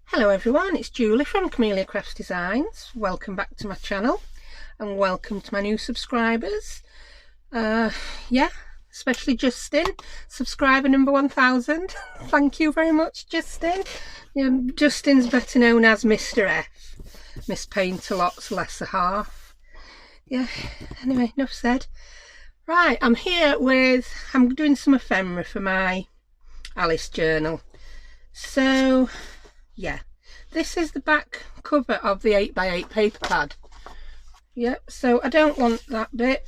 Hello everyone, it's Julie from Camellia Crafts Designs. Welcome back to my channel and welcome to my new subscribers. Especially Justin, subscriber number 1000. Thank you very much, Justin. Justin's better known as Mr. F, Miss Paintalot's lesser half. Yeah, anyway, enough said. Right, I'm doing some ephemera for my Alice journal. So yeah, this is the back cover of the 8x8 paper pad. Yep, so I don't want that bit,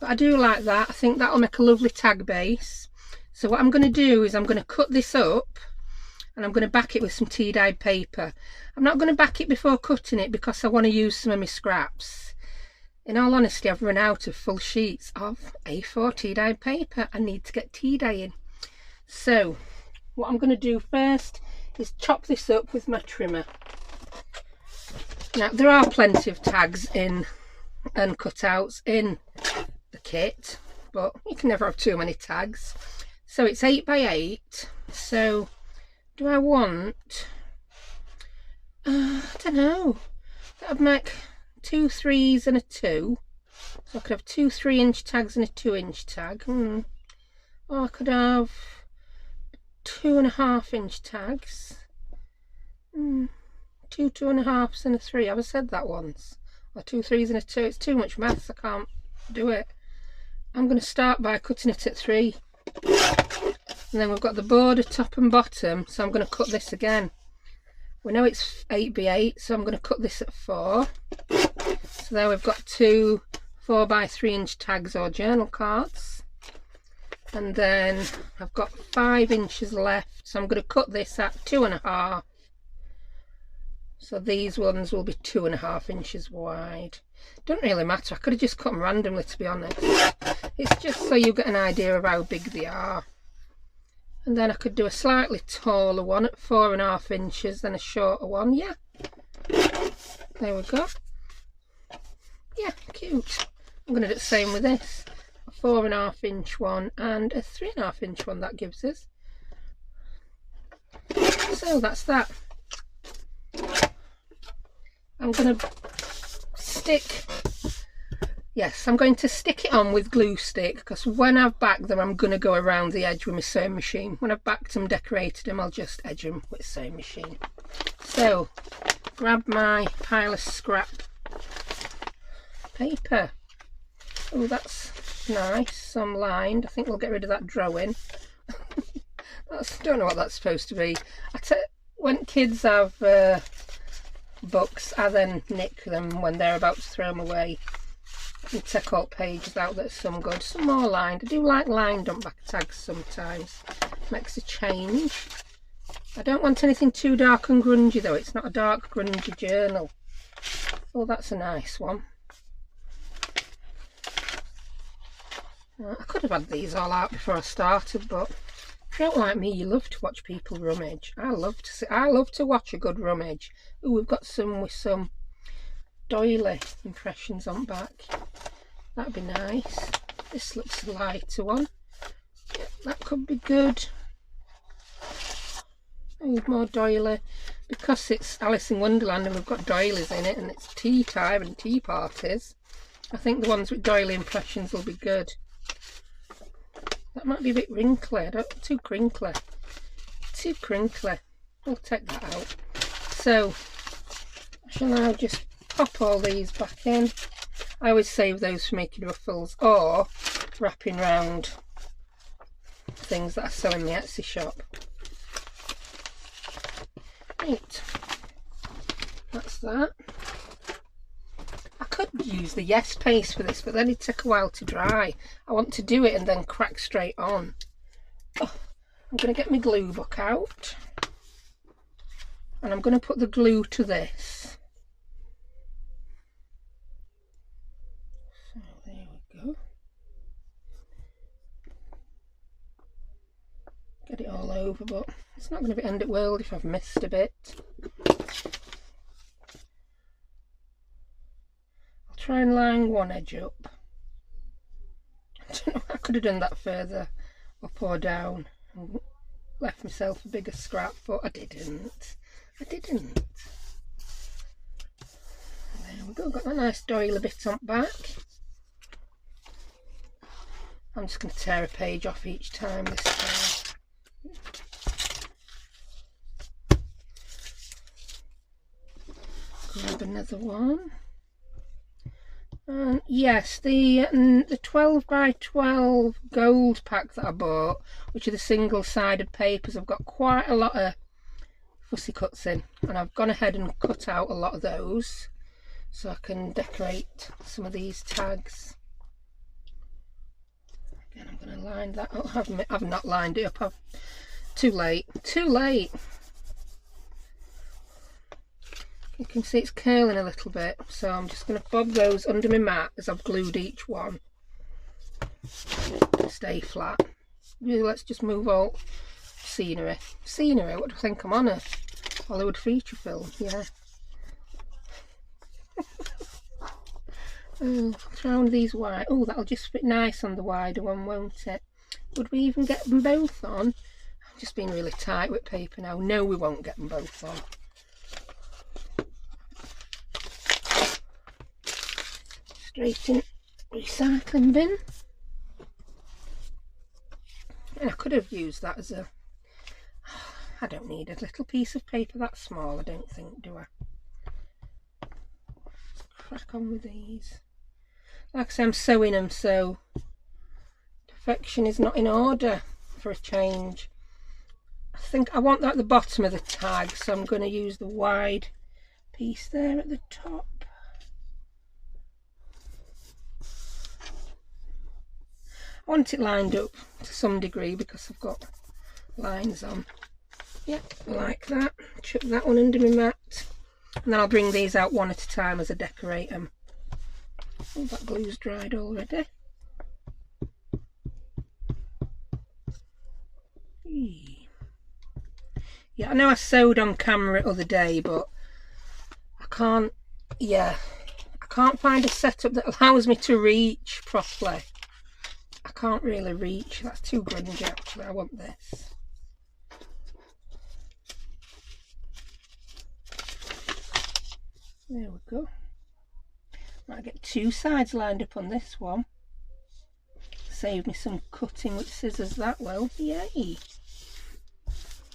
but I do like that. I think that'll make a lovely tag base. So what I'm going to do is I'm going to cut this up and I'm going to back it with some tea-dyed paper. I'm not going to back it before cutting it because I want to use some of my scraps. In all honesty, I've run out of full sheets of A4 tea-dyed paper. I need to get tea dyeing. So what I'm going to do first is chop this up with my trimmer. Now there are plenty of tags in and cutouts in the kit, but you can never have too many tags. So it's 8x8. So do I want, I don't know, that'd make 2 3s and a 2. So I could have 2 3-inch tags and a 2-inch tag. Or I could have 2.5-inch tags. 2 2.5s and a 3. I've said that once. Or 2 3s and a 2. It's too much maths. I can't do it. I'm going to start by cutting it at 3. And then we've got the border top and bottom. So I'm going to cut this again. We know it's 8x8, so I'm going to cut this at 4. So there we've got 2 4x3-inch tags or journal cards. And then I've got 5 inches left, so I'm going to cut this at 2.5. So these ones will be 2.5 inches wide. Don't really matter, I could have just cut them randomly, to be honest. It's just so you get an idea of how big they are. And then I could do a slightly taller one at 4.5 inches, then a shorter one. Yeah, there we go. Yeah, cute. I'm going to do the same with this. 4.5-inch one and a 3.5-inch one that gives us. So that's that. I'm going to stick it on with glue stick, because when I've backed them I'm going to go around the edge with my sewing machine. When I've backed them, decorated them, I'll just edge them with the sewing machine. So grab my pile of scrap paper. Oh, that's nice, some lined. I think we'll get rid of that drawing. Don't know what that's supposed to be. When kids have books, I then nick them when they're about to throw them away and take all pages out. That's some good. Some more lined. I do like lined on back tags sometimes. Makes a change. I don't want anything too dark and grungy though. It's not a dark grungy journal. Oh, that's a nice one. I could have had these all out before I started, but if you don't like me, you love to watch people rummage. I love to watch a good rummage. Oh, we've got some with some doily impressions on back. That'd be nice. This looks a lighter one. Yeah, that could be good. Oh, more doily. Because it's Alice in Wonderland and we've got doilies in it and it's tea time and tea parties, I think the ones with doily impressions will be good. That might be a bit wrinkly. Too crinkly. Too crinkly. We'll take that out. So I shall now just pop all these back in. I always save those for making ruffles or wrapping round things that I sell in the Etsy shop. Right. That's that. I could use the Yes paste for this, but then it'd take a while to dry. I want to do it and then crack straight on. Oh, I'm going to get my glue book out and I'm going to put the glue to this. So there we go. Get it all over, but it's not going to be end of world if I've missed a bit. Try and line one edge up. I don't know, I could have done that further up or down and left myself a bigger scrap, but I didn't. I didn't. There we go, got that nice doily bit on back. I'm just going to tear a page off each time this time. Grab another one. And yes, the 12 by 12 gold pack that I bought, which are the single-sided papers, I've got quite a lot of fussy cuts in, and I've gone ahead and cut out a lot of those so I can decorate some of these tags. Again, I'm going to line that up. I've not lined it up. Too late. You can see it's curling a little bit, so I'm just going to bob those under my mat as I've glued each one to stay flat. Really, let's just move all scenery. What do I think I'm on, a Hollywood feature film? Yeah. Oh, try one of these wide. Oh, that'll just fit nice on the wider one, won't it? Would we even get them both on? I'm just being really tight with paper now. No, we won't get them both on. Straight in recycling bin. And I could have used that as a... I don't need a little piece of paper that small, I don't think, do I? Let's crack on with these. Like I say, I'm sewing them, so perfection is not in order for a change. I think I want that at the bottom of the tag, so I'm going to use the wide piece there at the top. I want it lined up to some degree because I've got lines on. Yep, like that. Chuck that one under my mat. And then I'll bring these out one at a time as I decorate them. Oh, that glue's dried already. Yeah, I know I sewed on camera the other day, but I can't find a setup that allows me to reach properly. I can't really reach. That's too grungy actually. I want this. There we go. Might get two sides lined up on this one. Saved me some cutting with scissors that will. Yay!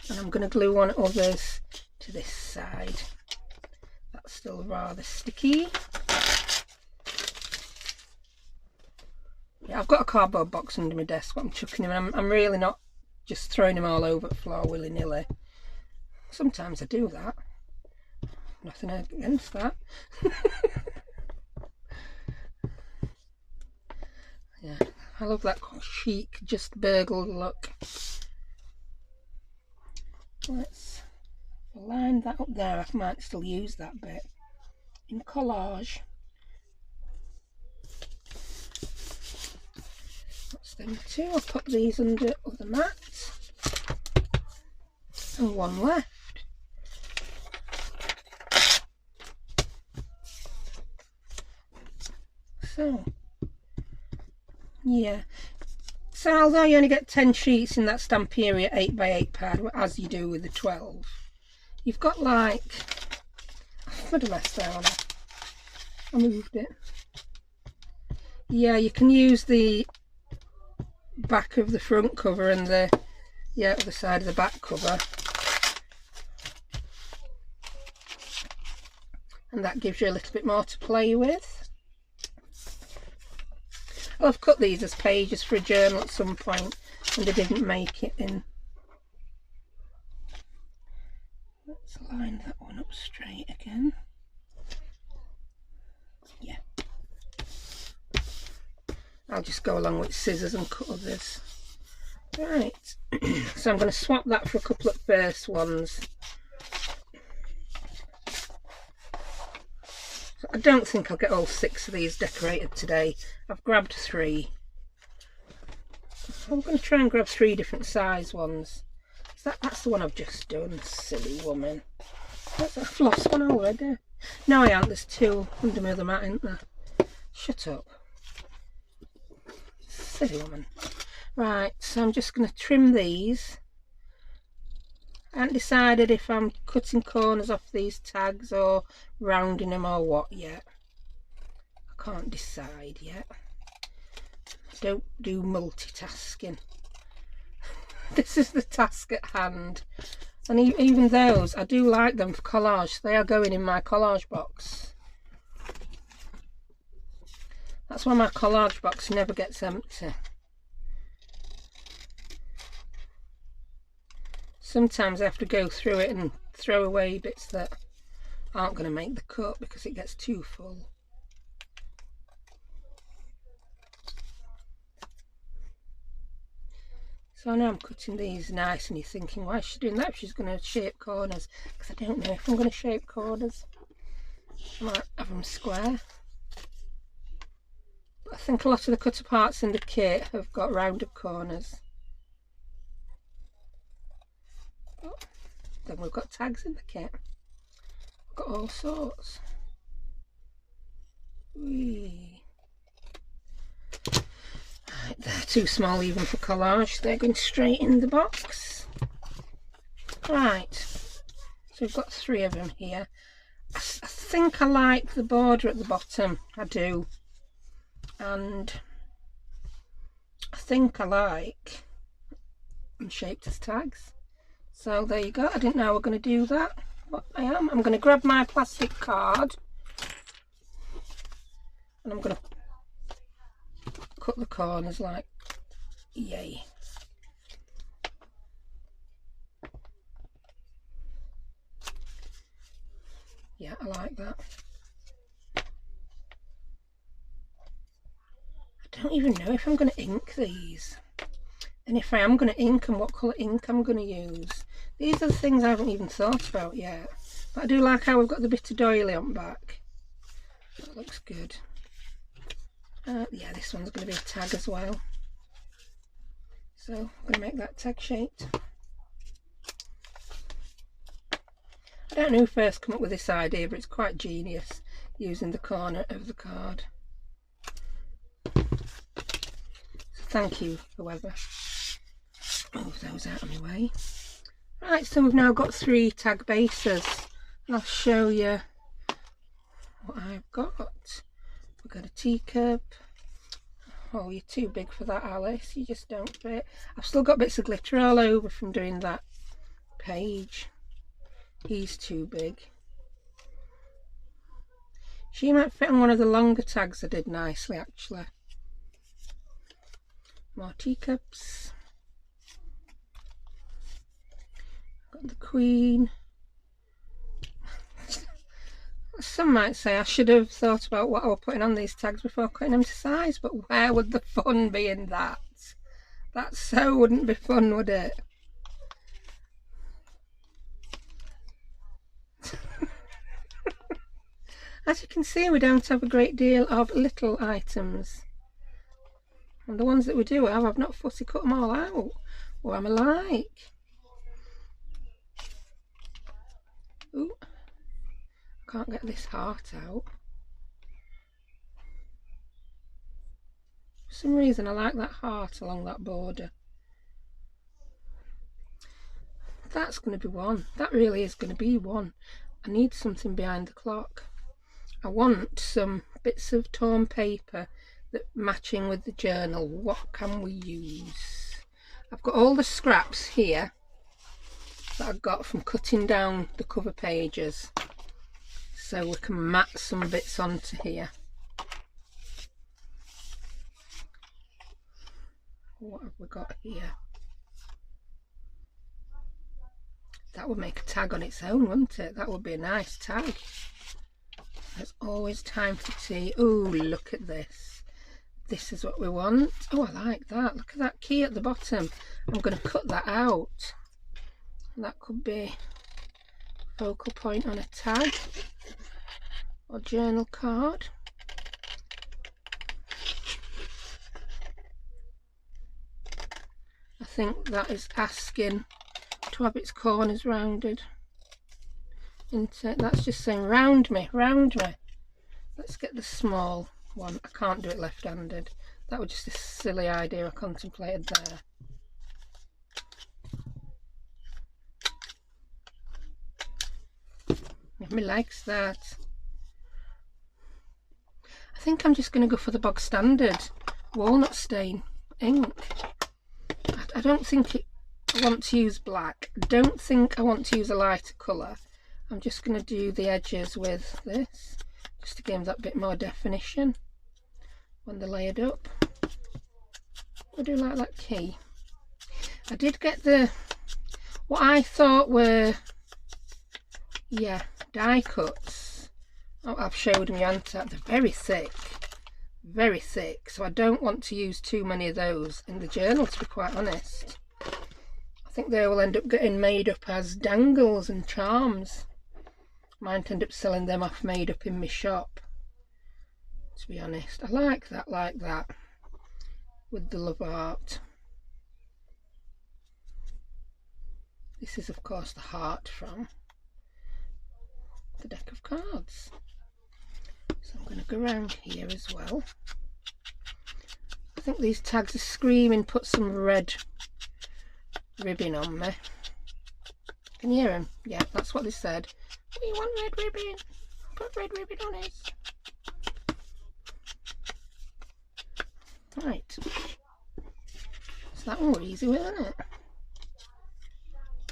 And I'm going to glue on others to this side. That's still rather sticky. Yeah, I've got a cardboard box under my desk what I'm chucking them in. I'm really not just throwing them all over the floor willy-nilly. Sometimes I do that. Nothing against that. Yeah, I love that chic, just burgled look. Let's line that up there. I might still use that bit in collage. That's them two. I'll pop these under other mats. And one left. So, yeah. So although you only get 10 sheets in that Stamperia 8x8 pad, as you do with the 12, you've got like... I've put a mess there on it. I moved it. Yeah, you can use the back of the front cover and the other side of the back cover. And that gives you a little bit more to play with. I've cut these as pages for a journal at some point and I didn't make it in. Let's line that one up straight again. Yeah. I'll just go along with scissors and cut others. Right, so I'm going to swap that for a couple of first ones. I don't think I'll get all 6 of these decorated today. I've grabbed 3. I'm going to try and grab 3 different size ones. That's the one I've just done, silly woman. I've lost one already. No, I haven't. There's 2 under my other mat, isn't there? Shut up. Silly woman. Right, so I'm just going to trim these I haven't decided if I'm cutting corners off these tags or rounding them or what yet. I can't decide yet. Don't do multitasking. This is the task at hand. And even those, I do like them for collage. They are going in my collage box. That's why my collage box never gets empty. Sometimes I have to go through it and throw away bits that aren't going to make the cut because it gets too full. So now I'm cutting these nice, and you're thinking, why is she doing that if she's going to shape corners? Because I don't know if I'm going to shape corners. I might have them square. But I think a lot of the cutter parts in the kit have got rounded corners. Oh, then we've got tags in the kit. We've got all sorts. Whee. Right, they're too small even for collage. They're going straight in the box. Right, so we've got 3 of them here. I think I like the border at the bottom. I do. And I think I like them shaped as tags. So there you go. I didn't know we were going to do that, but I am. I'm going to grab my plastic card and I'm going to cut the corners like yay. Yeah, I like that. I don't even know if I'm going to ink these, and if I am going to ink them, what colour ink I'm going to use. These are the things I haven't even thought about yet, but I do like how we've got the bit of doily on back. That looks good. Yeah, this one's going to be a tag as well, so I'm going to make that tag shaped. I don't know who first came up with this idea, but it's quite genius, using the corner of the card. So thank you, whoever. Move those out of my way. Right, so we've now got 3 tag bases, and I'll show you what I've got. We've got a teacup. Oh, you're too big for that, Alice. You just don't fit. I've still got bits of glitter all over from doing that page. He's too big. She might fit on one of the longer tags I did nicely, actually. More teacups. Got the Queen. Some might say I should have thought about what I was putting on these tags before cutting them to size, but where would the fun be in that? That so wouldn't be fun, would it? As you can see, we don't have a great deal of little items. And the ones that we do have, I've not fussy cut them all out. What am I like? Ooh, I can't get this heart out. For some reason I like that heart along that border. That's going to be one. That really is going to be one. I need something behind the clock. I want some bits of torn paper that matching with the journal. What can we use? I've got all the scraps here that I got from cutting down the cover pages, so we can mat some bits onto here. What have we got here? That would make a tag on its own, wouldn't it? That would be a nice tag. There's always time for tea. Oh, look at this. This is what we want. Oh, I like that. Look at that key at the bottom. I'm going to cut that out. That could be focal point on a tag or journal card. I think that is asking to have its corners rounded. That's just saying round me, round me. Let's get the small one. I can't do it left-handed. That was just a silly idea I contemplated there. Me likes that. I think I'm just going to go for the bog standard walnut stain ink. I don't think I want to use black. I don't think I want to use a lighter colour. I'm just going to do the edges with this, just to give them that bit more definition when they're layered up. I do like that key. I did get what I thought were, yeah, die cuts. Oh, I've showed them you, haven't I? They're very thick, so I don't want to use too many of those in the journal, to be quite honest. I think they will end up getting made up as dangles and charms. Might end up selling them off made up in my shop, to be honest. I like that with the love art. This is of course the heart from the deck of cards. So I'm going to go around here as well. I think these tags are screaming put some red ribbon on me. Can you hear them? Yeah, that's what they said. We want red ribbon. Put red ribbon on it. Right. So that one was easy, wasn't it?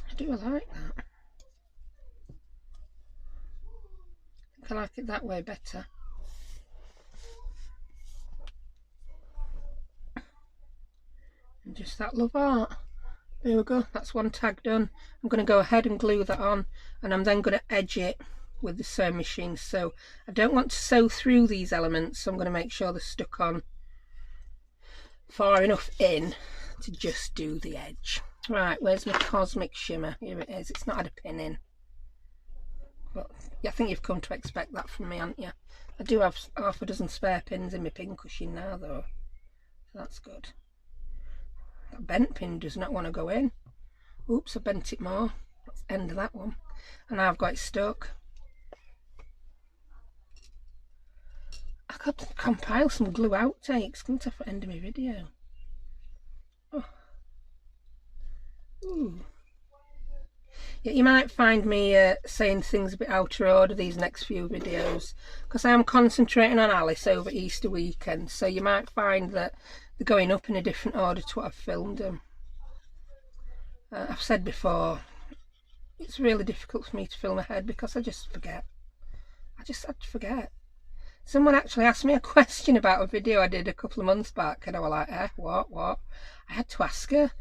I do like that. I think I like it that way better. And just that love art. There we go, that's one tag done. I'm going to go ahead and glue that on, and I'm then going to edge it with the sewing machine. So I don't want to sew through these elements, so I'm going to make sure they're stuck on far enough in to just do the edge. Right, where's my cosmic shimmer? Here it is. It's not had a pin in, but yeah, I think you've come to expect that from me, haven't you? I do have half a dozen spare pins in my pin cushion now though, so that's good. That bent pin does not want to go in. Oops, I bent it more. That's the end of that one. And now I've got it stuck. I got to compile some glue outtakes. Come to the end of my video. Oh. Ooh. Yeah, you might find me saying things a bit out of order these next few videos, because I am concentrating on Alice over Easter weekend, so you might find that they're going up in a different order to what I've filmed them. I've said before, it's really difficult for me to film ahead because I just forget. I forget. Someone actually asked me a question about a video I did a couple of months back, and I was like, what? I had to ask her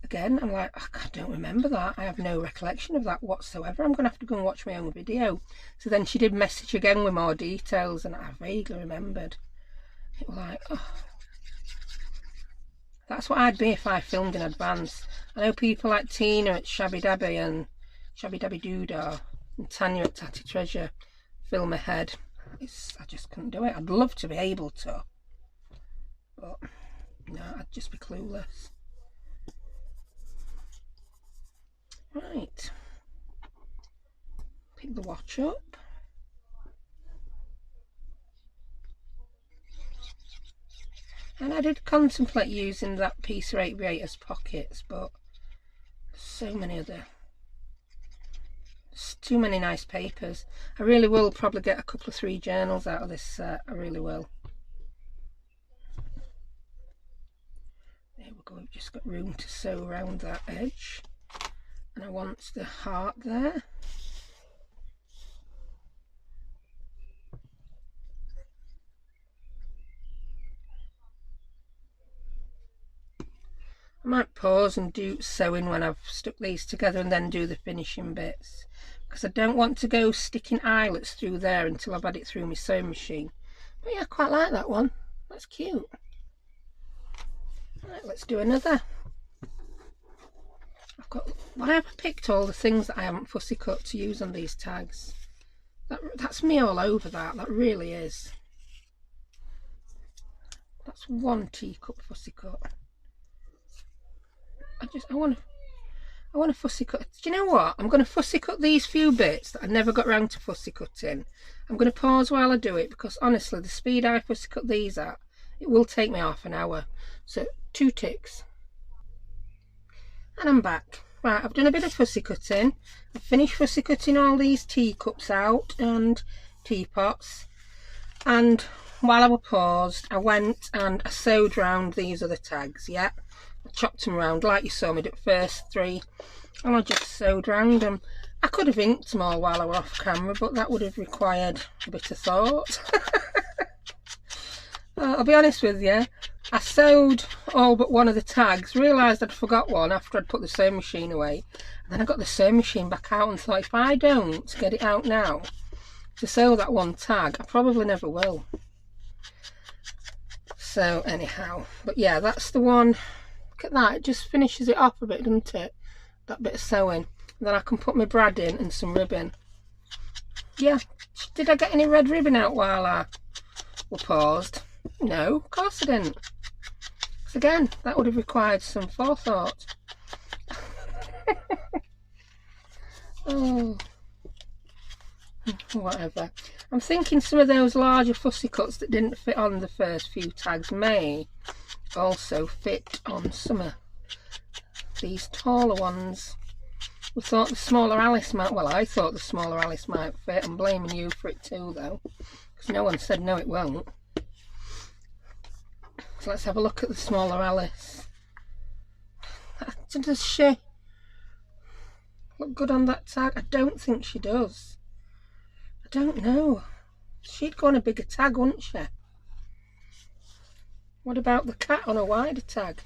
again. I'm like, I don't remember that. I have no recollection of that whatsoever. I'm going to have to go and watch my own video. So then she did message again with more details, and I vaguely remembered. It was like, oh. That's what I'd be if I filmed in advance. I know people like Tina at Shabby Dabby and Shabby Dabby Doodah and Tania at Tatty Treasures film ahead. I just couldn't do it. I'd love to be able to, but no, I'd just be clueless. Right, pick the watch up. And I did contemplate using that piece of 8x8 as pockets, but so many other, too many nice papers. I really will probably get a couple of 3 journals out of this set. I really will. There we go. We've just got room to sew around that edge, and I want the heart there. I might pause and do sewing when I've stuck these together and then do the finishing bits, because I don't want to go sticking eyelets through there until I've had it through my sewing machine. But yeah, I quite like that one. That's cute. Right, let's do another. Why have I picked all the things that I haven't fussy cut to use on these tags? That's me all over that. That really is. That's one teacup fussy cut. I want to fussy cut. Do you know what? I'm going to fussy cut these few bits that I never got round to fussy cutting. I'm going to pause while I do it, because honestly, the speed I fussy cut these at, it will take me half an hour. So 2 ticks. And I'm back. Right, I've done a bit of fussy cutting. I've finished fussy cutting all these teacups out and teapots, and while I was paused, I went and I sewed round these other tags. Yeah, I chopped them round like you saw me do the first 3, and I just sewed round them. I could have inked them all while I was off camera, but that would have required a bit of thought. I'll be honest with you, I sewed all but one of the tags, realised I'd forgot one after I'd put the sewing machine away, and then I got the sewing machine back out and thought, if I don't get it out now to sew that one tag, I probably never will. So anyhow, but yeah, that's the one. Look at that, it just finishes it off a bit, doesn't it? That bit of sewing. And then I can put my brad in and some ribbon. Yeah, did I get any red ribbon out while I was paused? No, of course I didn't. Because again, that would have required some forethought. Oh, whatever. I'm thinking some of those larger fussy cuts that didn't fit on the first few tags may also fit on some of these taller ones. We thought the smaller Alice might, well, I thought the smaller Alice might fit. I'm blaming you for it too, though, because no one said no, it won't. So let's have a look at the smaller Alice. Does she look good on that tag? I don't think she does. I don't know. She'd go on a bigger tag, wouldn't she? What about the cat on a wider tag?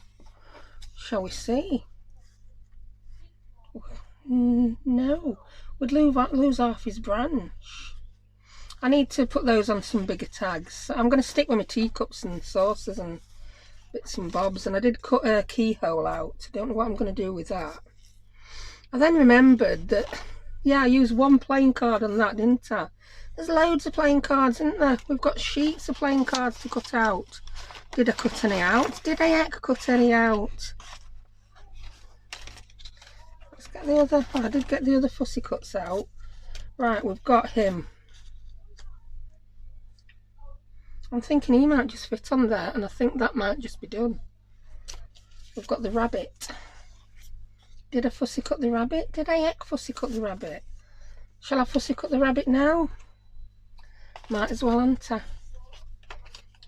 Shall we see? No, we'd lose half his branch. I need to put those on some bigger tags. I'm going to stick with my teacups and saucers and bits and bobs, and I did cut a keyhole out. I don't know what I'm going to do with that. I then remembered that, yeah, I used one playing card on that, didn't I? There's loads of playing cards, isn't there? We've got sheets of playing cards to cut out. Did I cut any out? Did I heck cut any out? Let's get the other, oh, I did get the other fussy cuts out. Right, we've got him. I'm thinking he might just fit on there, and I think that might just be done. We've got the rabbit. Did I fussy cut the rabbit? Did I heck fussy cut the rabbit? Shall I fussy cut the rabbit now? Might as well, haven't I?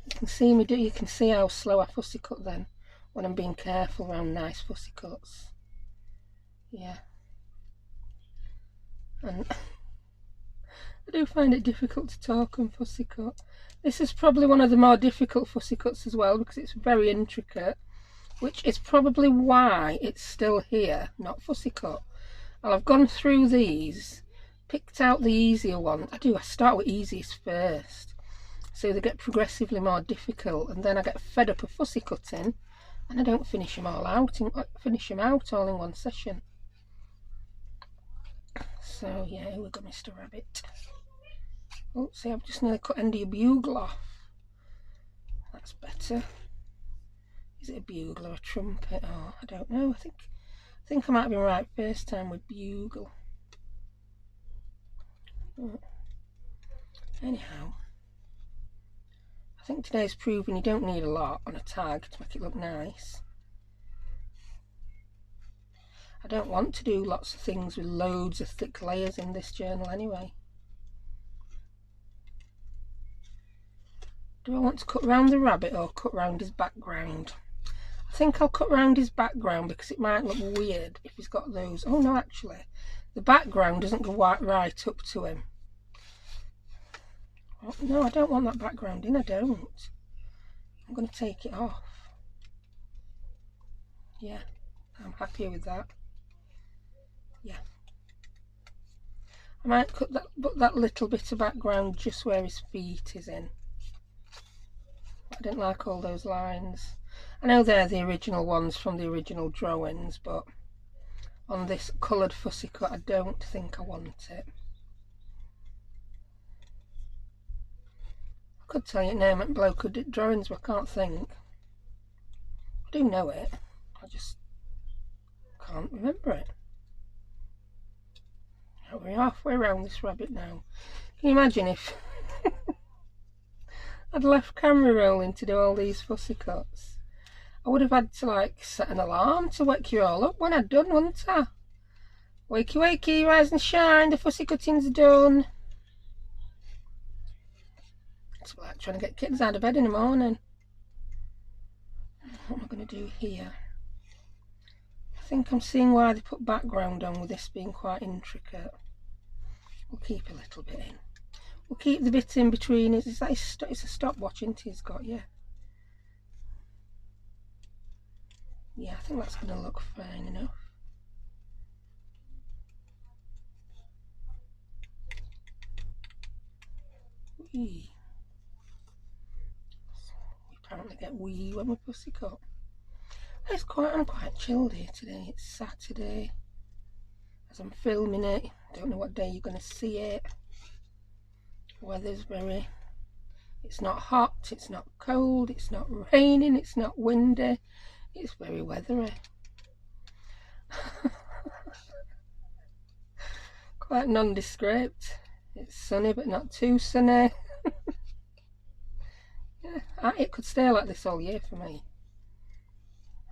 You can see me do. You can see how slow I fussy cut then, when I'm being careful around nice fussy cuts. Yeah. And I do find it difficult to talk and fussy cut. This is probably one of the more difficult fussy cuts as well, because it's very intricate, which is probably why it's still here, not fussy cut. And I've gone through these, picked out the easier ones. I start with easiest first, so they get progressively more difficult, and then I get fed up of fussy cutting and I don't finish them all out, all in one session. So yeah, here we go, Mr. Rabbit. Oh, see, I've just nearly cut end of your bugle off. That's better. Is it a bugle or a trumpet? Oh, I don't know. I think I might have been right first time with bugle. Oh. Anyhow, I think today's proving you don't need a lot on a tag to make it look nice. I don't want to do lots of things with loads of thick layers in this journal anyway. Do I want to cut round the rabbit or cut round his background? I think I'll cut round his background because it might look weird if he's got those. Oh no, actually, the background doesn't go right up to him. Oh, no, I don't want that background in, I don't. I'm going to take it off. Yeah, I'm happier with that. Yeah. I might put that little bit of background just where his feet is in. I didn't like all those lines. I know they're the original ones from the original drawings, but on this coloured fussy cut I don't think I want it. I could tell you name it bloke who did drawings, but I can't think. I do know it, I just can't remember it. We're halfway around this rabbit now. Can you imagine if I'd left camera rolling to do all these fussy cuts? I would have had to like set an alarm to wake you all up when I'd done, wouldn't I? Wakey wakey, rise and shine, the fussy cutting's done. It's like trying to get kids out of bed in the morning. What am I going to do here? I think I'm seeing why they put background on with this being quite intricate. We'll keep a little bit in. We'll keep the bit in between. It's a stopwatch, isn't it? He's got, yeah. Yeah, I think that's going to look fine enough. Wee. We apparently get wee when we pussy cut. I'm quite chilled here today. It's Saturday. As I'm filming it, don't know what day you're going to see it. Weather's it's not hot, it's not cold, it's not raining, it's not windy. It's very weathery. Quite nondescript. It's sunny but not too sunny. Yeah, it could stay like this all year for me.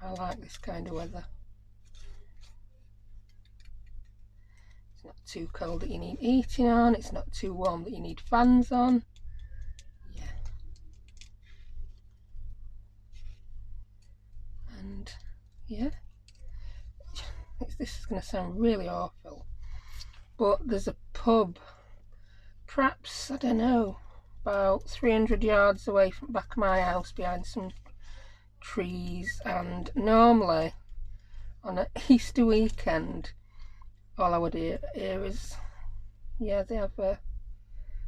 I like this kind of weather. It's not too cold that you need heating on, it's not too warm that you need fans on. Yeah. And yeah, this is going to sound really awful, but there's a pub, perhaps, I don't know, about 300 yards away from the back of my house behind some trees, and normally on an Easter weekend all I would hear is, yeah, they have a,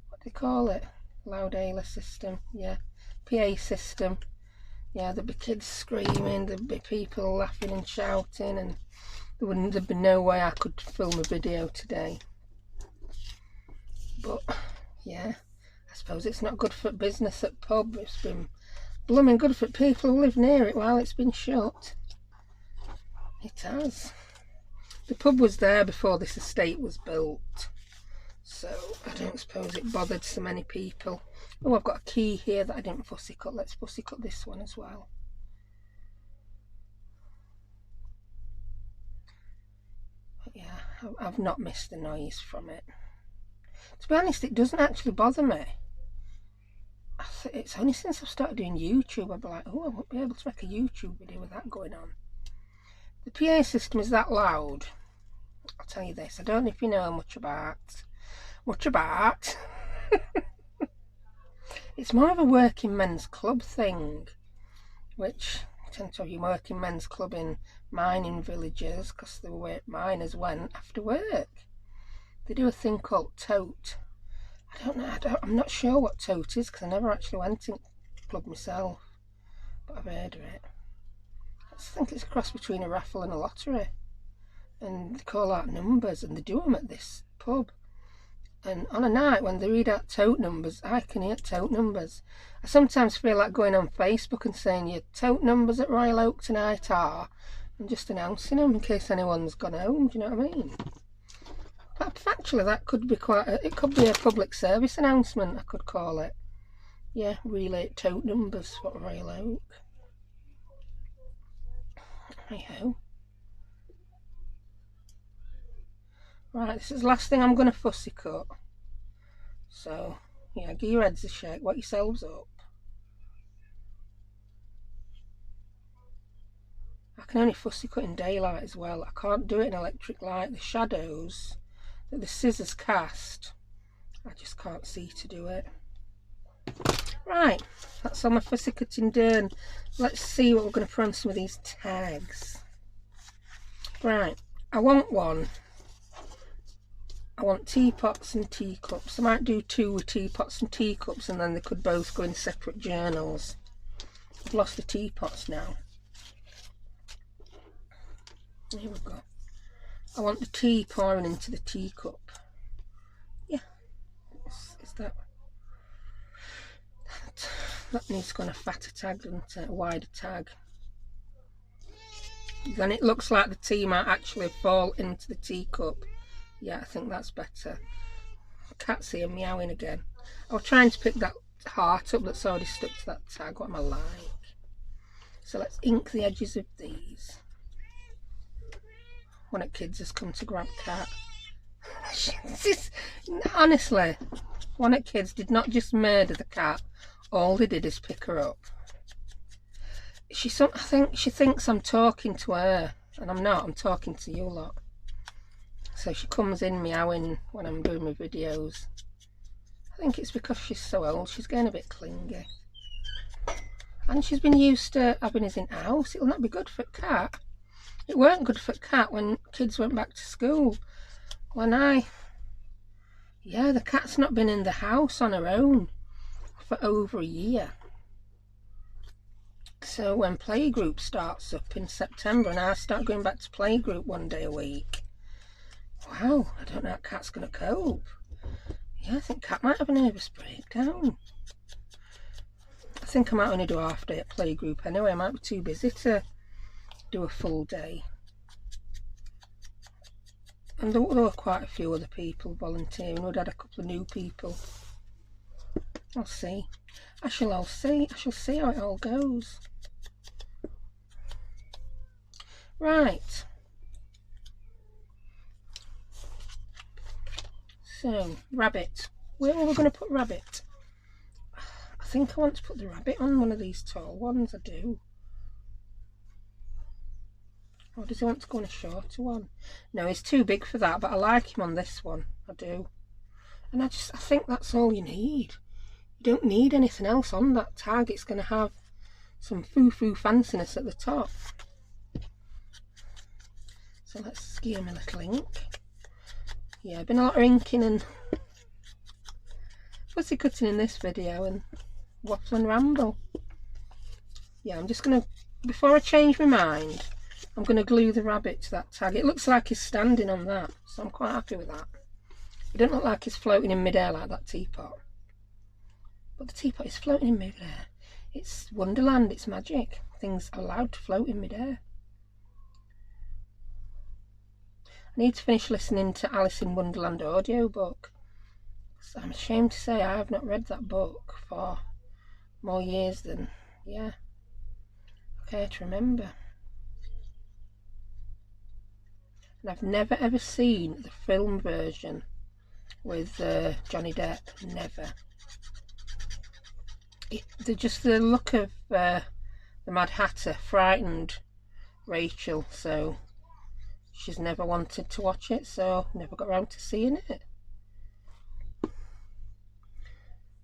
what do they call it, loud hailer system, yeah, PA system. Yeah, there'd be kids screaming, there'd be people laughing and shouting, and there'd be no way I could film a video today. But yeah, I suppose it's not good for business at pub. It's been blooming good for people who live near it while it's been shut. It has. The pub was there before this estate was built, so I don't suppose it bothered so many people. Oh, I've got a key here that I didn't fussy cut. Let's fussy cut this one as well. But yeah, I've not missed the noise from it. To be honest, it doesn't actually bother me. It's only since I've started doing YouTube I'll be like, oh, I won't be able to make a YouTube video with that going on. The PA system is that loud. I'll tell you this, I don't know if you know much about. It's more of a working men's club thing, which I tend to have your working men's club in mining villages, because the miners went after work. They do a thing called tote. I don't know, I'm not sure what tote is, because I never actually went in club myself, but I've heard of it. I think it's a cross between a raffle and a lottery, and they call out numbers, and they do them at this pub. And on a night when they read out tote numbers, I can hear tote numbers. I sometimes feel like going on Facebook and saying your tote numbers at Royal Oak tonight are, and just announcing them in case anyone's gone home, do you know what I mean? But factually, that could be it could be a public service announcement, I could call it. Yeah, relay tote numbers for Royal Oak. Hey-ho. Right, this is the last thing I'm going to fussy cut. So, yeah, give your heads a shake, wet yourselves up. I can only fussy cut in daylight as well. I can't do it in electric light. The shadows that the scissors cast, I just can't see to do it. Right, that's all my fussy cutting done. Let's see what we're going to put on some of these tags. Right, I want teapots and teacups. I might do two with teapots and teacups, and then they could both go in separate journals. I've lost the teapots now. Here we go. I want the tea pouring into the teacup. Yeah, is that needs to go on a fatter tag, doesn't it? A wider tag. Then it looks like the tea might actually fall into the teacup. Yeah, I think that's better. Cat's here meowing again. I was trying to pick that heart up that's already stuck to that tag. What am I like? So let's ink the edges of these. one of the kids has come to grab cat. Honestly, one of the kids did not just murder the cat, all they did is pick her up. I think she thinks I'm talking to her, and I'm not, I'm talking to you lot. So she comes in meowing when I'm doing my videos. I think it's because she's so old, she's getting a bit clingy. And she's been used to having us in house. It'll not be good for cat. It weren't good for cat when kids went back to school. Yeah, the cat's not been in the house on her own for over a year. So when playgroup starts up in September and I start going back to playgroup one day a week, wow, I don't know how cat's going to cope. Yeah, I think cat might have a nervous breakdown. I think I might only do a half day at playgroup anyway. I might be too busy to do a full day. And there were quite a few other people volunteering. We'd had a couple of new people. I'll see. I shall see how it all goes. Right. So, rabbit. Where are we going to put rabbit? I think I want to put the rabbit on one of these tall ones. I do. Or does he want to go on a shorter one? No, he's too big for that, but I like him on this one. I do. And I think that's all you need. You don't need anything else on that tag. It's going to have some foo-foo fanciness at the top. So let's give him a little ink. Yeah, been a lot of inking and fussy cutting in this video and waffle and ramble. Yeah, I'm just going to, before I change my mind, I'm going to glue the rabbit to that tag. It looks like he's standing on that, so I'm quite happy with that. It doesn't look like he's floating in midair like that teapot. But the teapot is floating in midair. It's Wonderland, it's magic. Things are allowed to float in midair. I need to finish listening to Alice in Wonderland audiobook. So I'm ashamed to say I have not read that book for more years than, yeah, I care to remember. And I've never ever seen the film version with Johnny Depp. Never. Just the look of the Mad Hatter frightened Rachel, so she's never wanted to watch it, so never got around to seeing it.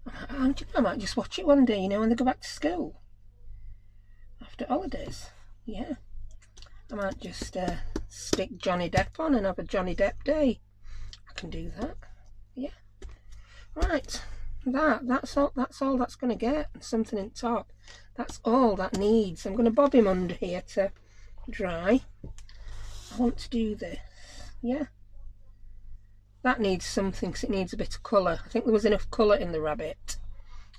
I might just watch it one day, you know, when they go back to school after holidays. Yeah, I might just stick Johnny Depp on and have a Johnny Depp day. I can do that. Yeah. Right. That's all that's going to get. Something in top. That's all that needs. I'm going to bob him under here to dry. I want to do this. Yeah. That needs something because it needs a bit of colour. I think there was enough colour in the rabbit.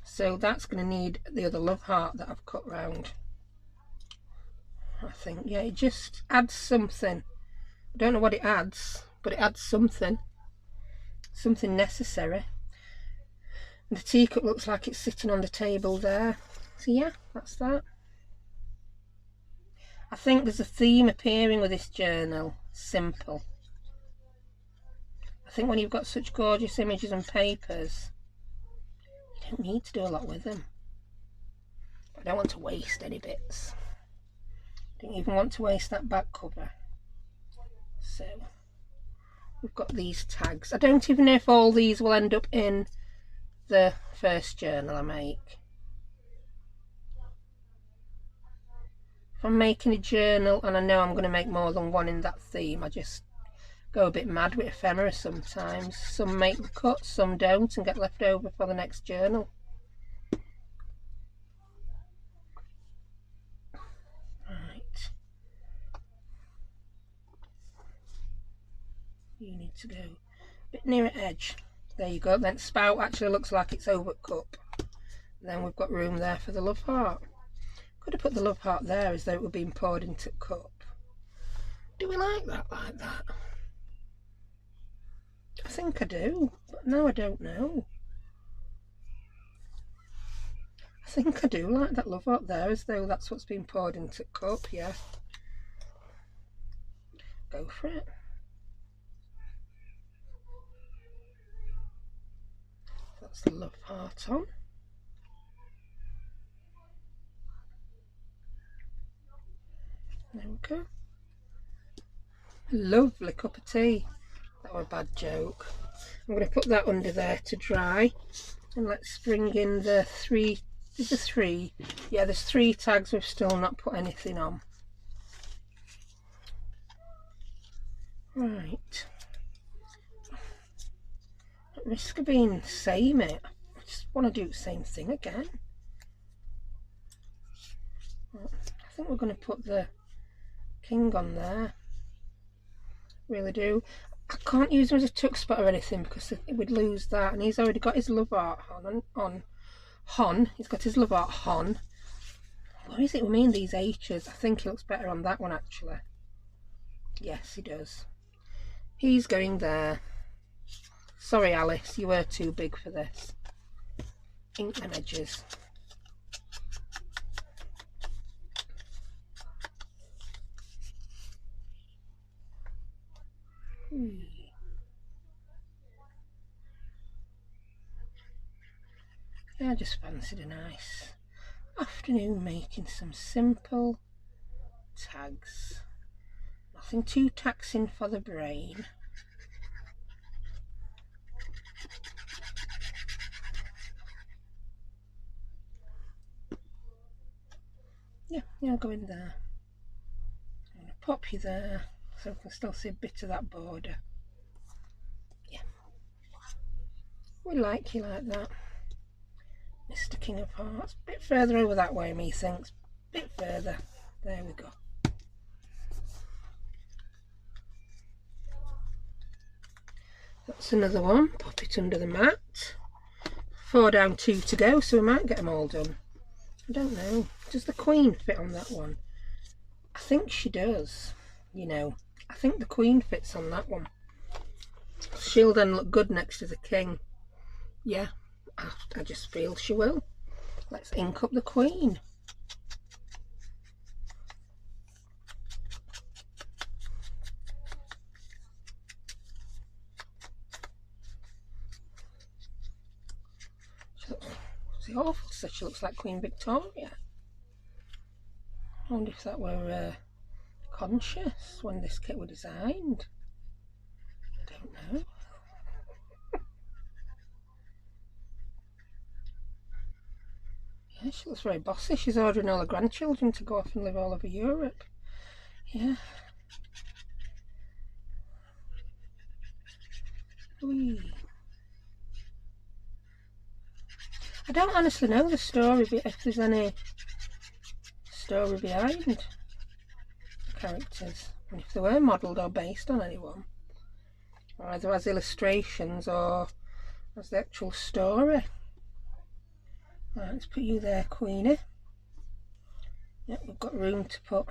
So that's going to need the other love heart that I've cut round. I think, yeah, it just adds something. I don't know what it adds, but it adds something. Something necessary. And the teacup looks like it's sitting on the table there. So yeah, that's that. I think there's a theme appearing with this journal. Simple. I think when you've got such gorgeous images and papers, you don't need to do a lot with them. I don't want to waste any bits. I don't even want to waste that back cover. So we've got these tags. I don't even know if all these will end up in the first journal I make. If I'm making a journal and I know I'm going to make more than one in that theme, I just go a bit mad with ephemera sometimes. Some make the cut, some don't, and get left over for the next journal. Right. You need to go a bit nearer edge. There you go. Then spout actually looks like it's over cup. Then we've got room there for the love heart. Could have put the love heart there as though it were being poured into a cup. Do we like that like that? I think I do, but now I don't know. I think I do like that love heart there as though that's what's been poured into a cup, yeah. go for it. That's the love heart on. There we go. Lovely cup of tea. That was a bad joke. I'm going to put that under there to dry, and let's bring in the three. Is there three? Yeah, there's 3 tags we've still not put anything on. Right. At risk of being samey, I just want to do the same thing again. I think we're going to put the king on there. Really do. I can't use him as a tuck spot or anything because it would lose that, and he's already got his love art on Hon. He's got his love art Hon. What is it with me and these H's? I think he looks better on that one actually. Yes, he does. He's going there. Sorry Alice, you were too big for this. Ink them edges. I just fancied a nice afternoon making some simple tags. Nothing too taxing for the brain. Yeah, I'll go in there. I'm going to pop you there so I can still see a bit of that border. Yeah, we like you like that, Mr. King of Hearts. A bit further over that way, methinks. Bit further. There we go. That's another one. Pop it under the mat. 4 down, 2 to go, so we might get them all done. I don't know. Does the Queen fit on that one? I think she does. You know, I think the Queen fits on that one. She'll then look good next to the King. Yeah, I just feel she will. Let's ink up the Queen. It's awful to say she looks like Queen Victoria. I wonder if that were conscious when this kit was designed. I don't know. Yeah, she looks very bossy. She's ordering all her grandchildren to go off and live all over Europe. Yeah. Whee. I don't honestly know the story, but if there's any story behind the characters, and if they were modelled or based on anyone, or either as illustrations or as the actual story. Right, let's put you there, Queenie. Yep, we've got room to put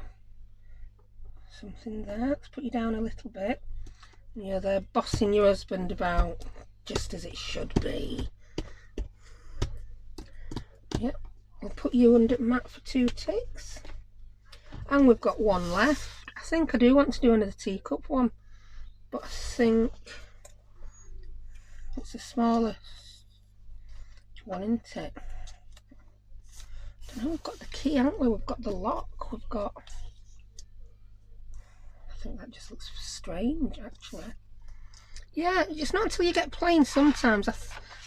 something there. Let's put you down a little bit. Yeah, they're bossing your husband about just as it should be. Yep, we'll put you under mat for 2 ticks. And we've got 1 left. I think I do want to do another teacup one, but I think it's a smaller one, isn't it? I don't know, we've got the key, haven't we? We've got the lock, we've got... I think that just looks strange, actually. Yeah, it's not until you get plain sometimes.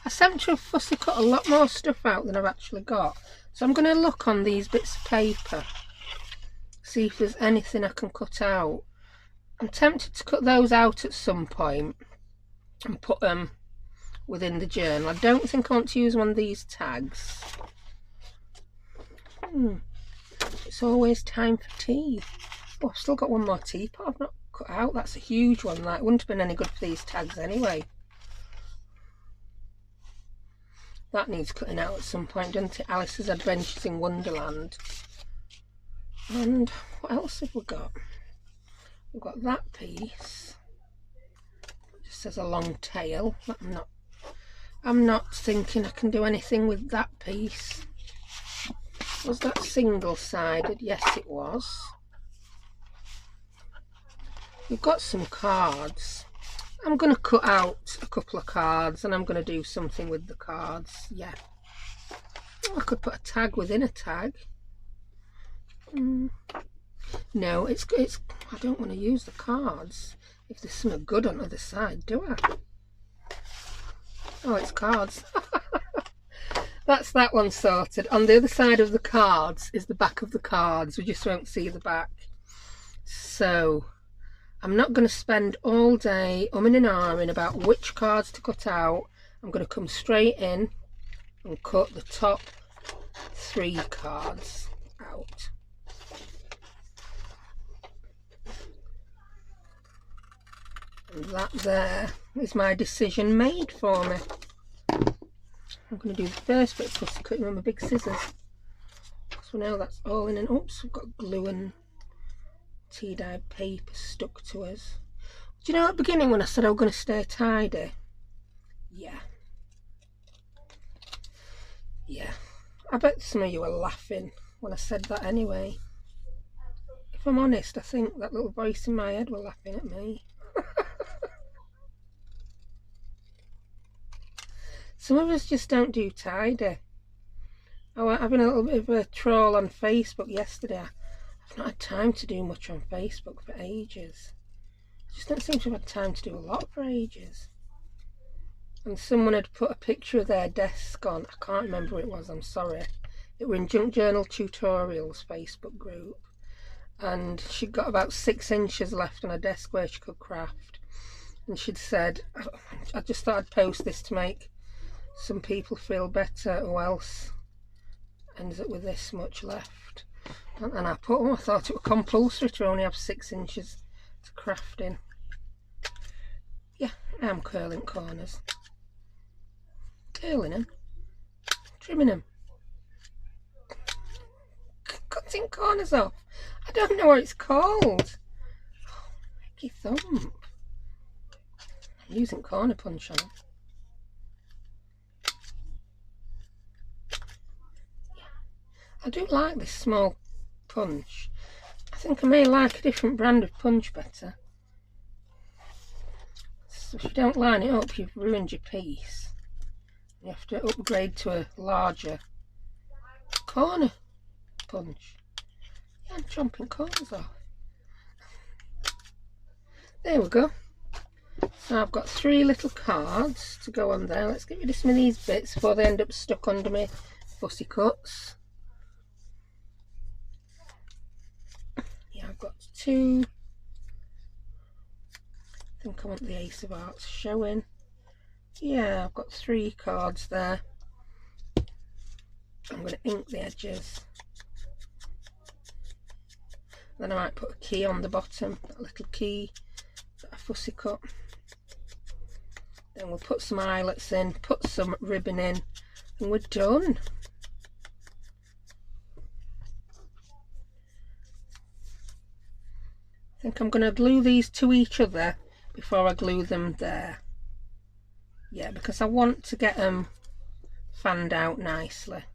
I seem to have fussy cut a lot more stuff out than I've actually got. So I'm going to look on these bits of paper, see if there's anything I can cut out. I'm tempted to cut those out at some point and put them within the journal. I don't think I want to use one of these tags. It's always time for tea. Oh, I've still got 1 more teapot I've not cut out. That's a huge one. That wouldn't have been any good for these tags anyway. That needs cutting out at some point, doesn't it? Alice's Adventures in Wonderland. And what else have we got? We've got that piece. It just says a long tail. I'm not thinking I can do anything with that piece. Was that single-sided? Yes, it was. we've got some cards. I'm going to cut out a couple of cards and I'm going to do something with the cards. Yeah, I could put a tag within a tag. No, it's I don't want to use the cards if there's something good on the other side, do I? Oh, it's cards. That's that one sorted. On the other side of the cards is the back of the cards. We just won't see the back. So I'm not going to spend all day umming and ahhing about which cards to cut out. I'm going to come straight in and cut the top 3 cards out. And that there is my decision made for me. I'm going to do the first bit of cutting with my big scissors. So now that's all in, and oops, we've got glue and tea-dyed paper stuck to us. Do you know at the beginning when I said I was going to stay tidy? Yeah. Yeah. I bet some of you were laughing when I said that anyway. If I'm honest, I think that little voice in my head were laughing at me. Some of us just don't do tidy. I've been a little bit of a troll on Facebook yesterday. I've not had time to do much on Facebook for ages. I just don't seem to have had time to do a lot for ages. And someone had put a picture of their desk on. I can't remember what it was, I'm sorry. It were in Junk Journal Tutorials Facebook group. And she'd got about 6 inches left on her desk where she could craft. And she'd said, I just thought I'd post this to make some people feel better, or else ends up with this much left. And I put, I thought it was compulsory to only have 6 inches to craft in. Yeah, I am curling corners. Curling them, trimming them, cutting corners off. I don't know what it's called. Oh, make your thumb. I'm using corner punch on them. I do like this small punch. I think I may like a different brand of punch better. So if you don't line it up, you've ruined your piece. You have to upgrade to a larger corner punch. Yeah, I'm chomping corners off. There we go. So I've got 3 little cards to go on there. Let's get rid of some of these bits before they end up stuck under my fussy cuts. Yeah, I've got 2. I think I want the Ace of Hearts showing. Yeah, I've got 3 cards there. I'm going to ink the edges. Then I might put a key on the bottom, that little key that I fussy cut. Then we'll put some eyelets in, put some ribbon in, and we're done. I think I'm going to glue these to each other before I glue them there. Yeah, because I want to get them fanned out nicely.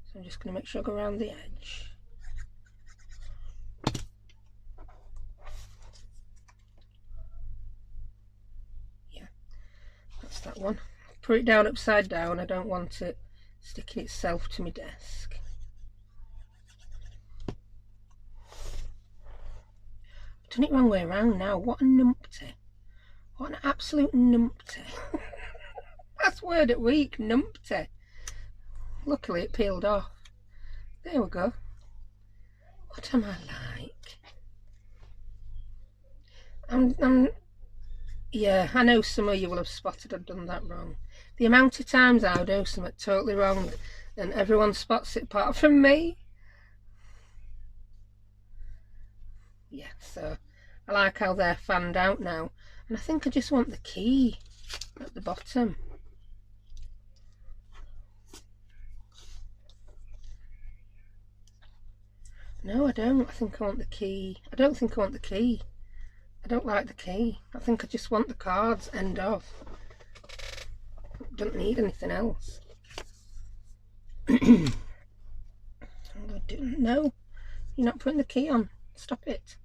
So I'm just going to make sure I go around the edge. Yeah, that's that one. Put it down upside down. I don't want it sticking itself to my desk. I've done it wrong way around now. What a numpty. What an absolute numpty. That's word at week, numpty. Luckily it peeled off. There we go. What am I like? Yeah, I know some of you will have spotted I've done that wrong. The amount of times I do something totally wrong and everyone spots it apart from me. Yeah, so I like how they're fanned out now. And I think I just want the key at the bottom. No, I don't. I think I want the key. I don't think I want the key. I don't like the key. I think I just want the cards end off. Don't need anything else. No, you're not putting the key on. Stop it.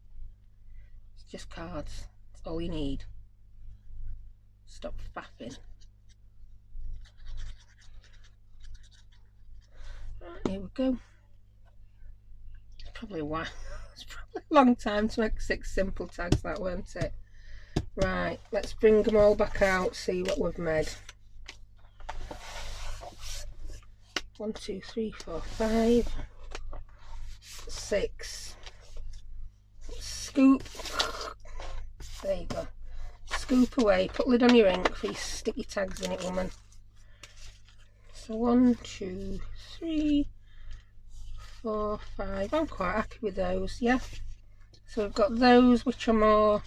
just cards. That's all you need. Stop faffing. Right, here we go. It's probably a long time to make 6 simple tags, that, weren't it? Right, let's bring them all back out, see what we've made. 1, 2, 3, 4, 5, 6. Scoop. There you go. Scoop away. Put lid on your ink for your sticky tags in it, woman. So 1, 2, 3, 4, 5. I'm quite happy with those, yeah. So we've got those which are more.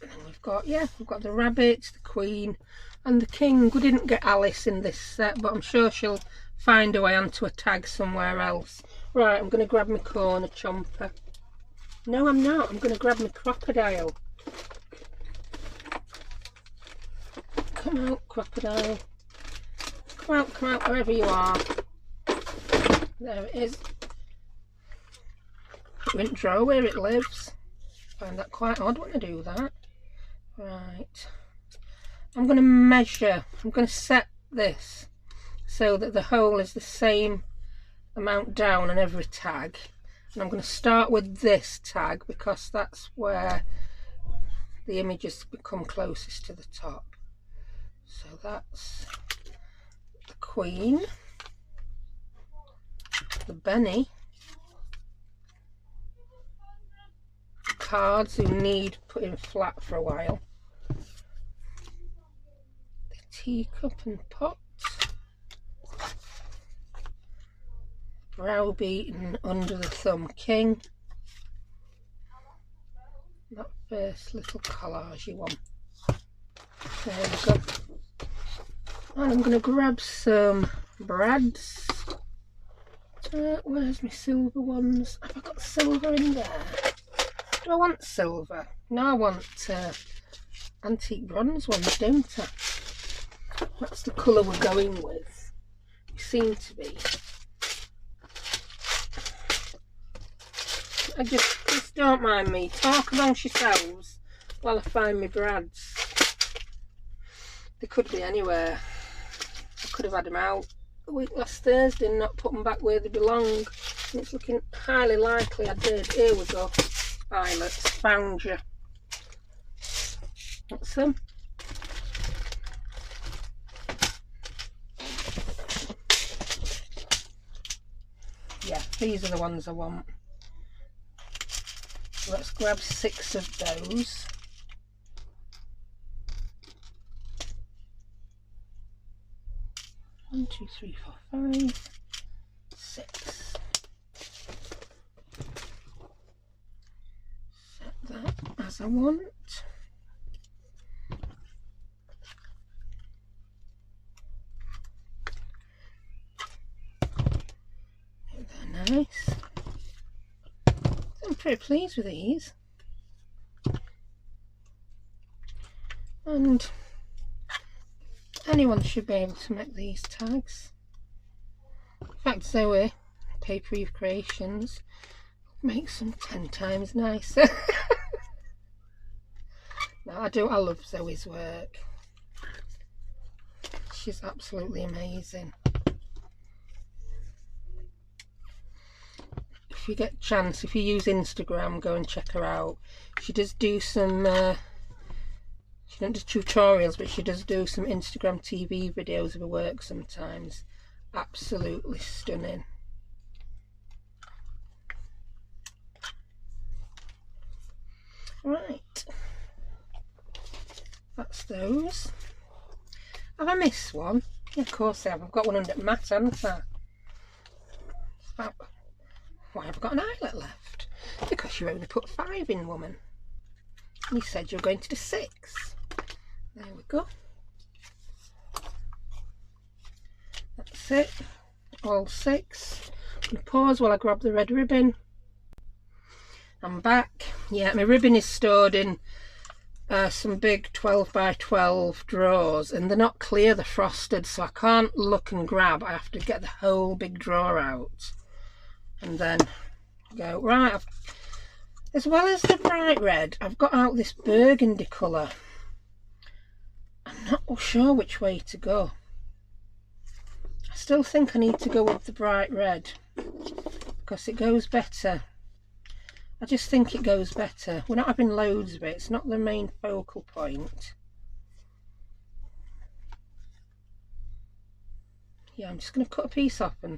And we've got, yeah, we've got the rabbit, the queen, and the king. We didn't get Alice in this set, but I'm sure she'll find a way onto a tag somewhere else. Right, I'm going to grab my corner chomper. No, I'm not. I'm going to grab my crocodile. Come out, crocodile. Come out, wherever you are. There it is. It won't draw where it lives. I find that quite odd when I do that. Right. I'm going to measure. I'm going to set this so that the hole is the same amount down on every tag. And I'm going to start with this tag because that's where the images become closest to the top. So that's the queen, the Benny, cards who need putting flat for a while, the teacup and pot, browbeaten under the thumb king, that first little collagey one. There we go. And I'm going to grab some brads. Where's my silver ones? Have I got silver in there? Do I want silver? No, I want antique bronze ones, don't I? That's the colour we're going with. We seem to be. I just don't mind me. Talk amongst yourselves while I find my brads. They could be anywhere. I could have had them out a week last Thursday and not put them back where they belong. And it's looking highly likely I did. Here we go. Violets, found you. That's them. Yeah, these are the ones I want. Let's grab 6 of those. One, 2, 3, 4, 5, 6. Set that as I want. They're nice. I'm pretty pleased with these. And anyone should be able to make these tags. In fact, Zoe, Paper Eve Creations, makes them 10 times nicer. No, I love Zoe's work. She's absolutely amazing. If you get a chance, if you use Instagram, go and check her out. She does do some she doesn't do tutorials, but she does do some Instagram TV videos of her work sometimes. Absolutely stunning. Right, that's those. Have I missed one? Yeah, of course I have. I've got one under matte, haven't I? Why have I got an eyelet left? Because you only put 5 in, woman. And you said you were going to do 6. There we go. That's it. All 6. I'm going to pause while I grab the red ribbon. I'm back. Yeah, my ribbon is stored in some big 12 by 12 drawers, and they're not clear, they're frosted, so I can't look and grab. I have to get the whole big drawer out and then go, right, As well as the bright red, I've got out this burgundy colour. I'm not sure which way to go. I still think I need to go with the bright red because it goes better. I just think it goes better. We're not having loads of it. It's not the main focal point. Yeah, I'm just going to cut a piece off and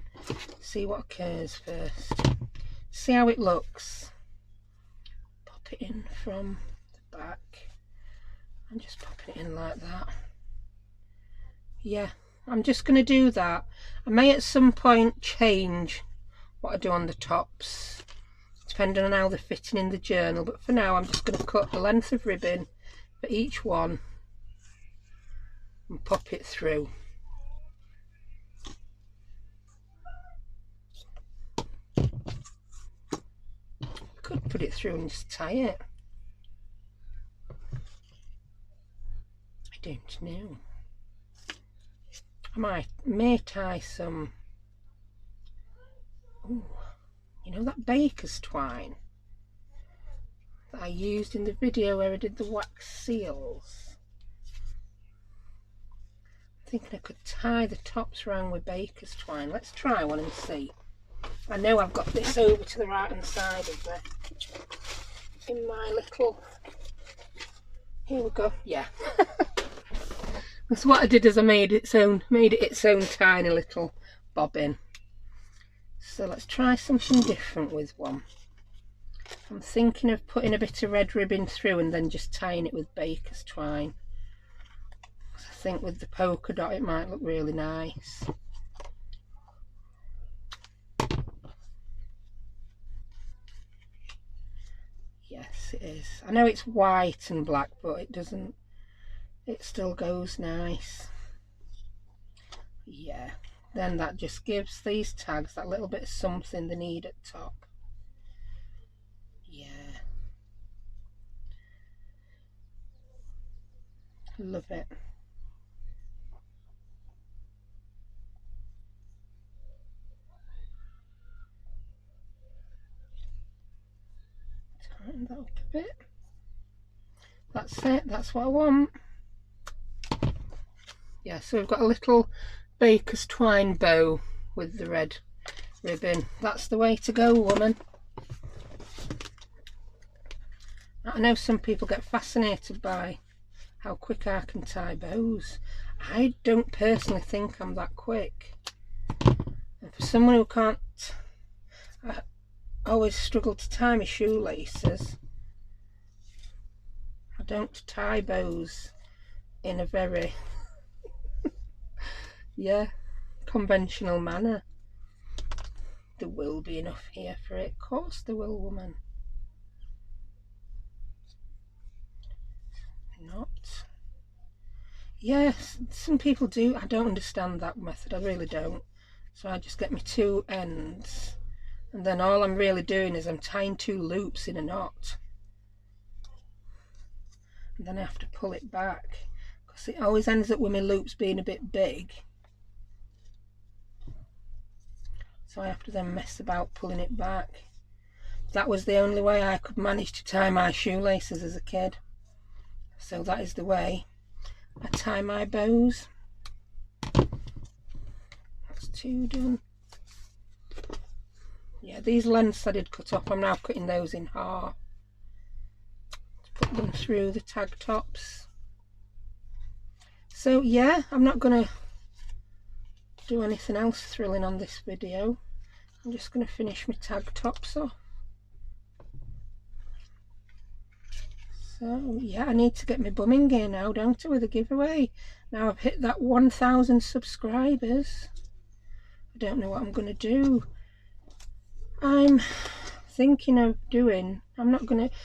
see what occurs first. See how it looks. Pop it in from the back. I'm just popping it in like that. Yeah, I'm just going to do that. I may at some point change what I do on the tops, depending on how they're fitting in the journal, but for now I'm just going to cut a length of ribbon for each one and pop it through. I could put it through and just tie it. I don't know. I may tie some, ooh, you know that baker's twine that I used in the video where I did the wax seals? I'm thinking I could tie the tops round with baker's twine. Let's try one and see. I know I've got this over to the right hand side of the, in my little, here we go, yeah. That's what I did, is I made it its own tiny little bobbin. So let's try something different with one. I'm thinking of putting a bit of red ribbon through and then just tying it with baker's twine. I think with the polka dot it might look really nice. Yes, it is. I know it's white and black, but it still goes nice. Yeah, then that just gives these tags that little bit of something they need at top. Yeah, love it. Tighten that up a bit. That's it, that's what I want. Yeah, so we've got a little baker's twine bow with the red ribbon. That's the way to go, woman. I know some people get fascinated by how quick I can tie bows. I don't personally think I'm that quick. And for someone who can't, I always struggle to tie my shoelaces. I don't tie bows in a very yeah, conventional manner. There will be enough here for it. Of course there will, woman. Not. Yes, some people do. I don't understand that method. I really don't. So I just get my two ends, and then all I'm really doing is I'm tying two loops in a knot, and then I have to pull it back because it always ends up with my loops being a bit big. So I have to then mess about pulling it back. That was the only way I could manage to tie my shoelaces as a kid. So that is the way I tie my bows. That's two done. Yeah, these lengths I did cut off, I'm now cutting those in half to put them through the tag tops. So yeah, I'm not going to do anything else thrilling on this video. I'm just going to finish my tag tops off. So yeah, I need to get my bumming gear now, don't I, with a giveaway. Now I've hit that 1,000 subscribers. I don't know what I'm going to do. I'm thinking of doing, I'm not going to,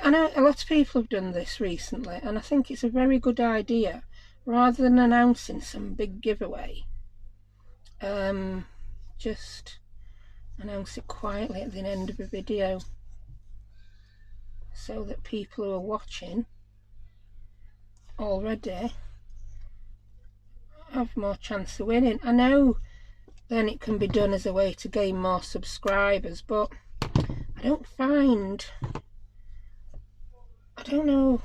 I know a lot of people have done this recently, and I think it's a very good idea. Rather than announcing some big giveaway, just announce it quietly at the end of a video so that people who are watching already have more chance of winning. I know then it can be done as a way to gain more subscribers, but I don't find I don't know.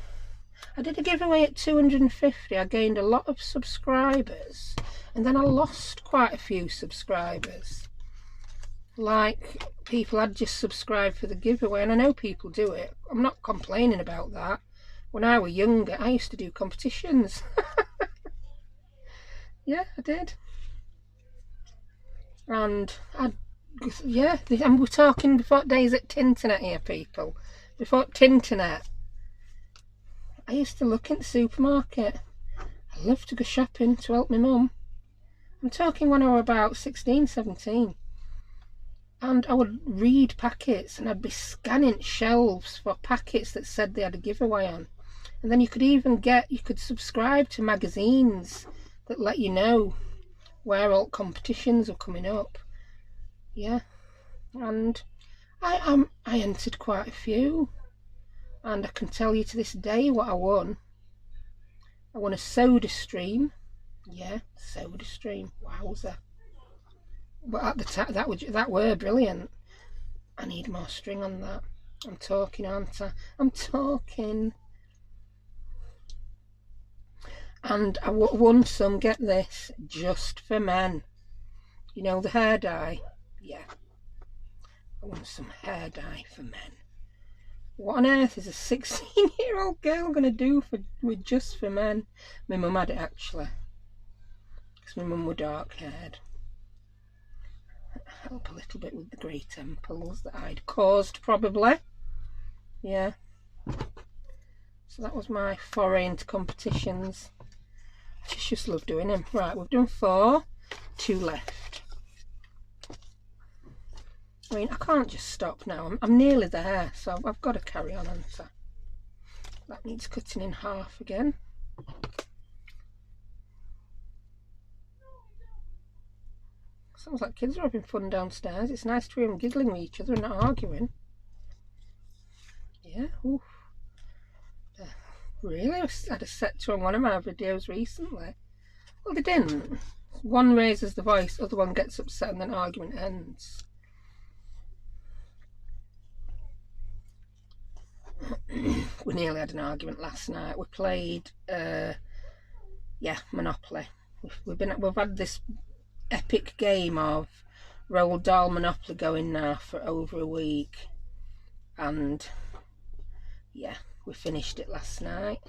I did a giveaway at 250. I gained a lot of subscribers, and then I lost quite a few subscribers. Like, people had just subscribed for the giveaway, and I know people do it. I'm not complaining about that. When I was younger, I used to do competitions. Yeah, I did. And yeah, and we're talking before days at Tinternet here, people. Before Tinternet, I used to look in the supermarket. I loved to go shopping to help my mum. I'm talking when I was about 16, 17. And I would read packets, and I'd be scanning shelves for packets that said they had a giveaway on. And then you could subscribe to magazines that let you know where all competitions are coming up. Yeah, and I entered quite a few, and I can tell you to this day what I won. I won a soda stream. Yeah, soda stream. Wowzer. But at the time, that were brilliant. I need more string on that. I'm talking, aren't I? I'm talking. And I won some, get this, just for men. You know, the hair dye? Yeah. I won some hair dye for men. What on earth is a 16-year-old girl going to do with just for men? My mum had it, actually. Because my mum was dark-haired. Help a little bit with the grey temples that I'd caused, probably. Yeah. So that was my foray into competitions. I just love doing them. Right, we've done 4, 2 left. I mean, I can't just stop now. I'm nearly there, so I've got to carry on, haven't I? That needs cutting in half again. Sounds like kids are having fun downstairs. It's nice to hear them giggling with each other and not arguing. Yeah, oof. Really? I had a set to on one of my videos recently. Well, they didn't. One raises the voice, the other one gets upset, and then argument ends. We nearly had an argument last night. We played, yeah, Monopoly. We've had this epic game of Roald Dahl Monopoly going now for over a week, and yeah, we finished it last night.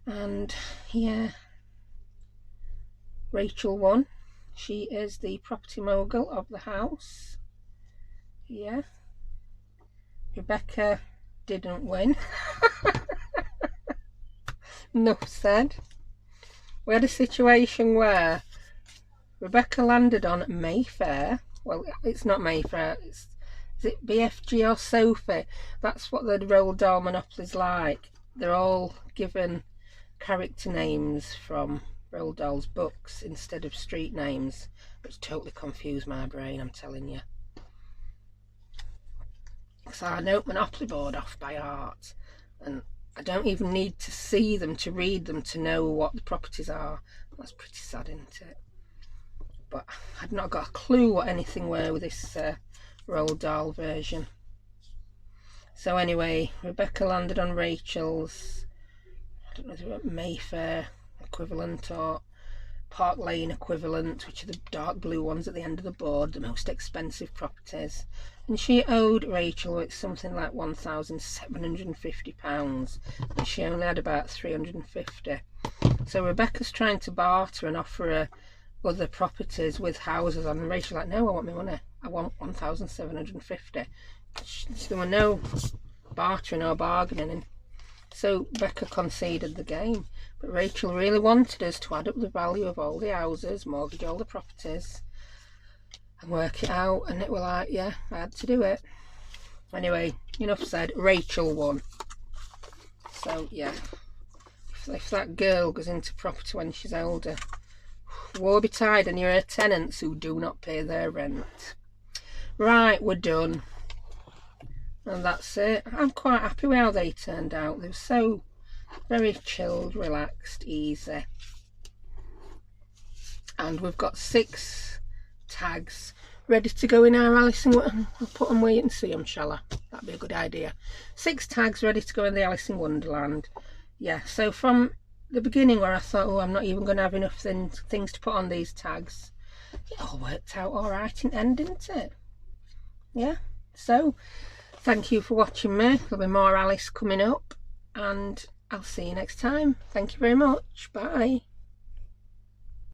And yeah, Rachel won. She is the property mogul of the house. Yeah. Rebecca didn't win. Enough said. We had a situation where Rebecca landed on Mayfair. Well, it's not Mayfair. Is it BFG or Sophie? That's what the Roald Dahl Monopoly's like. They're all given character names from Roald Dahl's books instead of street names, which totally confused my brain, I'm telling you. So I know Monopoly board off by heart, and I don't even need to see them to read them to know what the properties are. That's pretty sad, isn't it? But I'd not got a clue what anything were with this Roald Dahl version. So anyway, Rebecca landed on Rachel's, I don't know if they were Mayfair equivalent or Park Lane equivalent, which are the dark blue ones at the end of the board, the most expensive properties. And she owed Rachel something like £1,750, but she only had about 350. So Rebecca's trying to barter and offer her other properties with houses on, and Rachel's like, no, I want my money. I want 1,750. There were no bartering or bargaining. So Becca conceded the game, but Rachel really wanted us to add up the value of all the houses, mortgage all the properties, and work it out, and it was like, yeah, I had to do it. Anyway, enough said. Rachel won. So yeah, if that girl goes into property when she's older, woe betide any of her tenants who do not pay their rent. Right, we're done. And that's it. I'm quite happy with how they turned out. They were so very chilled, relaxed, easy. And we've got 6 tags ready to go in our Alice in Wonderland. I'll put them, wait and see them, shall I? That'd be a good idea. 6 tags ready to go in the Alice in Wonderland. Yeah, so from the beginning where I thought, oh, I'm not even going to have enough things to put on these tags, it all worked out all right in the end, didn't it? Yeah, so thank you for watching me. There'll be more Alice coming up, and I'll see you next time. Thank you very much. Bye.